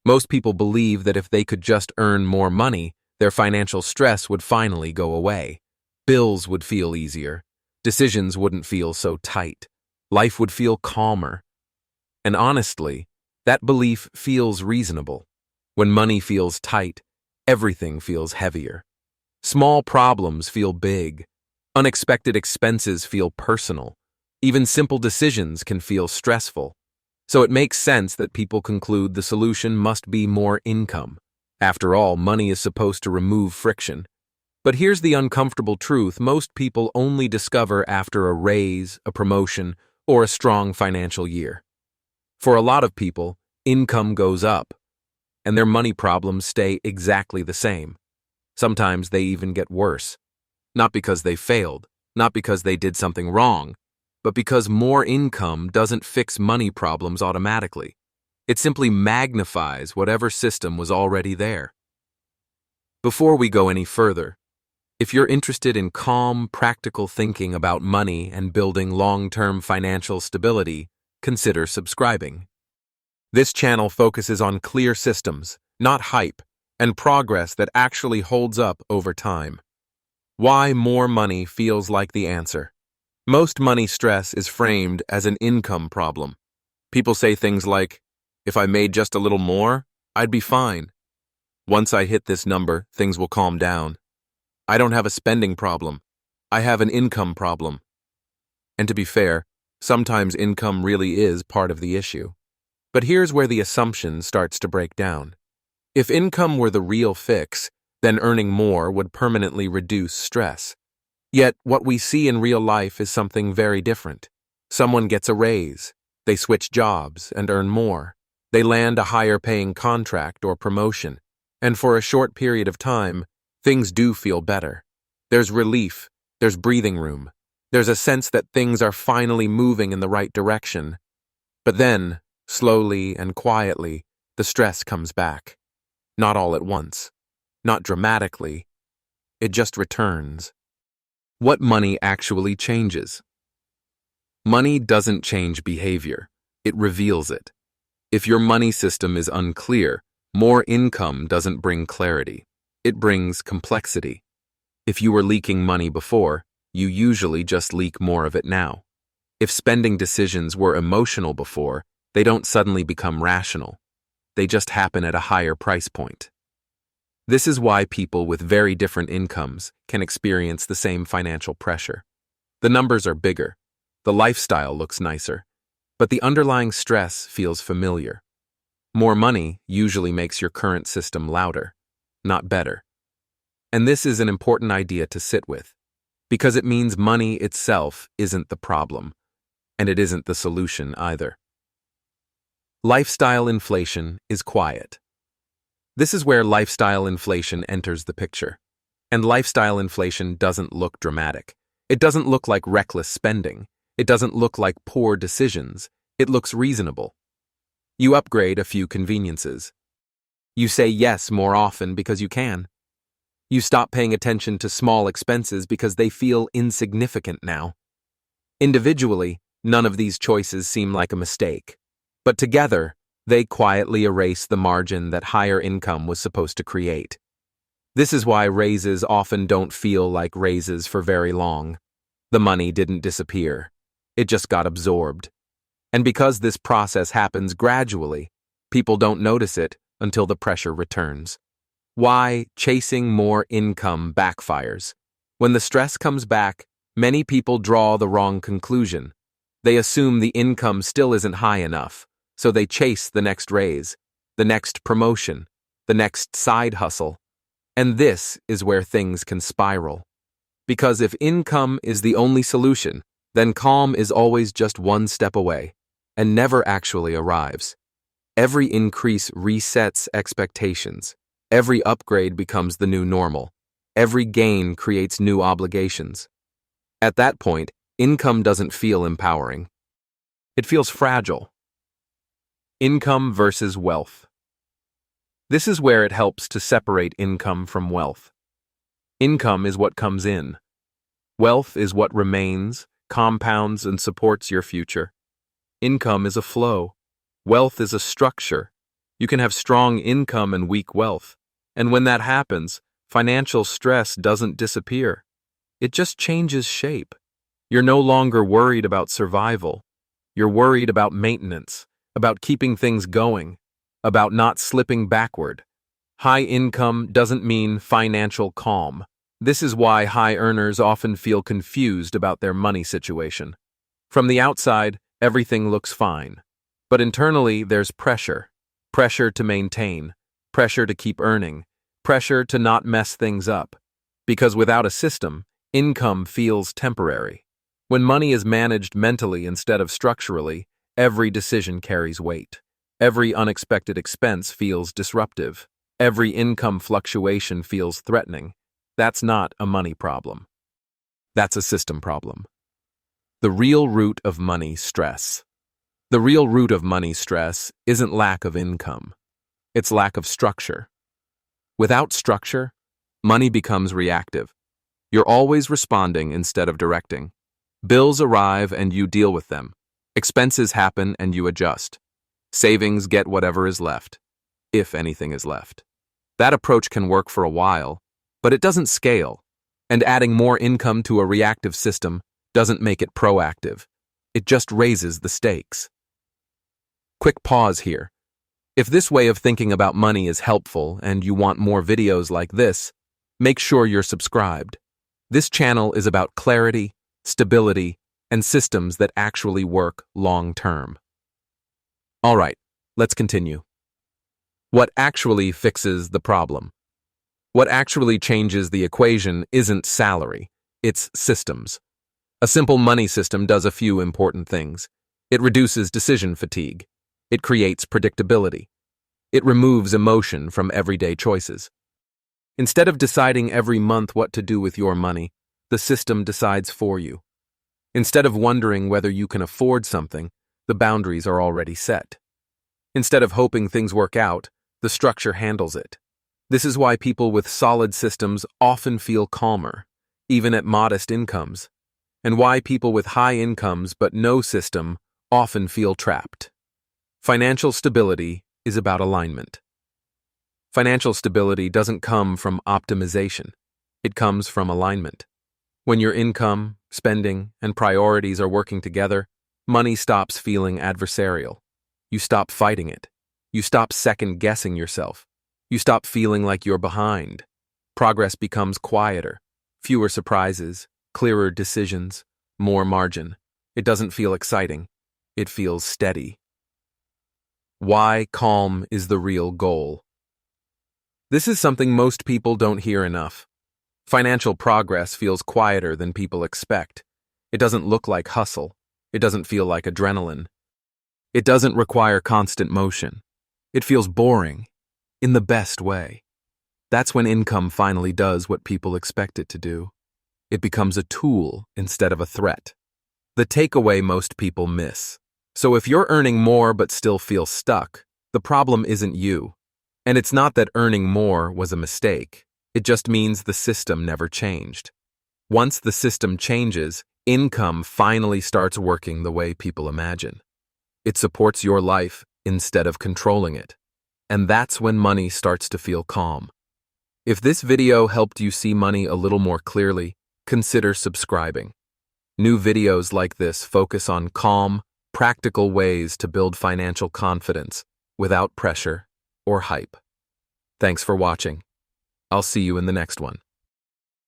Most people believe that if they could just earn more money, their financial stress would finally go away. Bills would feel easier. Decisions wouldn't feel so tight. Life would feel calmer. And honestly, that belief feels reasonable. When money feels tight, everything feels heavier. Small problems feel big. Unexpected expenses feel personal. Even simple decisions can feel stressful. So it makes sense that people conclude the solution must be more income. After all, money is supposed to remove friction. But here's the uncomfortable truth: most people only discover after a raise, a promotion, or a strong financial year. For a lot of people, income goes up, and their money problems stay exactly the same. Sometimes they even get worse. Not because they failed, not because they did something wrong, but because more income doesn't fix money problems automatically. It simply magnifies whatever system was already there. Before we go any further, if you're interested in calm, practical thinking about money and building long-term financial stability, consider subscribing. This channel focuses on clear systems, not hype, and progress that actually holds up over time. Why more money feels like the answer. Most money stress is framed as an income problem. People say things like, "If I made just a little more, I'd be fine. Once I hit this number, things will calm down. I don't have a spending problem. I have an income problem." And to be fair, sometimes income really is part of the issue. But here's where the assumption starts to break down. If income were the real fix, then earning more would permanently reduce stress. Yet, what we see in real life is something very different. Someone gets a raise, they switch jobs and earn more. They land a higher-paying contract or promotion, and for a short period of time, things do feel better. There's relief, there's breathing room, there's a sense that things are finally moving in the right direction. But then, slowly and quietly, the stress comes back. Not all at once, not dramatically. It just returns. What money actually changes? Money doesn't change behavior, it reveals it. If your money system is unclear, more income doesn't bring clarity. It brings complexity. If you were leaking money before, you usually just leak more of it now. If spending decisions were emotional before, they don't suddenly become rational. They just happen at a higher price point. This is why people with very different incomes can experience the same financial pressure. The numbers are bigger, the lifestyle looks nicer, but the underlying stress feels familiar. More money usually makes your current system louder, not better. And this is an important idea to sit with, because it means money itself isn't the problem, and it isn't the solution either. Lifestyle inflation is quiet. This is where lifestyle inflation enters the picture. And lifestyle inflation doesn't look dramatic. It doesn't look like reckless spending. It doesn't look like poor decisions. It looks reasonable. You upgrade a few conveniences. You say yes more often because you can. You stop paying attention to small expenses because they feel insignificant now. Individually, none of these choices seem like a mistake. But together, they quietly erase the margin that higher income was supposed to create. This is why raises often don't feel like raises for very long. The money didn't disappear. It just got absorbed. And because this process happens gradually, people don't notice it until the pressure returns. Why chasing more income backfires? When the stress comes back, many people draw the wrong conclusion. They assume the income still isn't high enough. So they chase the next raise, the next promotion, the next side hustle. And this is where things can spiral. Because if income is the only solution, then calm is always just one step away and never actually arrives. Every increase resets expectations. Every upgrade becomes the new normal. Every gain creates new obligations. At that point, income doesn't feel empowering. It feels fragile. Income versus wealth. This is where it helps to separate income from wealth. Income is what comes in. Wealth is what remains, compounds, and supports your future. Income is a flow. Wealth is a structure. You can have strong income and weak wealth. And when that happens, financial stress doesn't disappear. It just changes shape. You're no longer worried about survival. You're worried about maintenance, about keeping things going, about not slipping backward. High income doesn't mean financial calm. This is why high earners often feel confused about their money situation. From the outside, everything looks fine. But internally, there's pressure. Pressure to maintain, pressure to keep earning, pressure to not mess things up. Because without a system, income feels temporary. When money is managed mentally instead of structurally, every decision carries weight. Every unexpected expense feels disruptive. Every income fluctuation feels threatening. That's not a money problem. That's a system problem. The real root of money stress. The real root of money stress isn't lack of income. It's lack of structure. Without structure, money becomes reactive. You're always responding instead of directing. Bills arrive and you deal with them. Expenses happen and you adjust. Savings get whatever is left, if anything is left. That approach can work for a while, but it doesn't scale. And adding more income to a reactive system doesn't make it proactive. It just raises the stakes. Quick pause here. If this way of thinking about money is helpful and you want more videos like this, make sure you're subscribed. This channel is about clarity, stability, and systems that actually work long-term. All right, let's continue. What actually fixes the problem? What actually changes the equation isn't salary, it's systems. A simple money system does a few important things. It reduces decision fatigue. It creates predictability. It removes emotion from everyday choices. Instead of deciding every month what to do with your money, the system decides for you. Instead of wondering whether you can afford something, the boundaries are already set. Instead of hoping things work out, the structure handles it. This is why people with solid systems often feel calmer, even at modest incomes, and why people with high incomes but no system often feel trapped. Financial stability is about alignment. Financial stability doesn't come from optimization. It comes from alignment. When your income, spending, and priorities are working together, money stops feeling adversarial. You stop fighting it. You stop second-guessing yourself. You stop feeling like you're behind. Progress becomes quieter, fewer surprises, clearer decisions, more margin. It doesn't feel exciting. It feels steady. Why calm is the real goal. This is something most people don't hear enough. Financial progress feels quieter than people expect. It doesn't look like hustle. It doesn't feel like adrenaline. It doesn't require constant motion. It feels boring, in the best way. That's when income finally does what people expect it to do. It becomes a tool instead of a threat. The takeaway most people miss. So if you're earning more but still feel stuck, the problem isn't you. And it's not that earning more was a mistake. It just means the system never changed. Once the system changes, income finally starts working the way people imagine. It supports your life instead of controlling it. And that's when money starts to feel calm. If this video helped you see money a little more clearly, consider subscribing. New videos like this focus on calm, practical ways to build financial confidence without pressure or hype. Thanks for watching. I'll see you in the next one.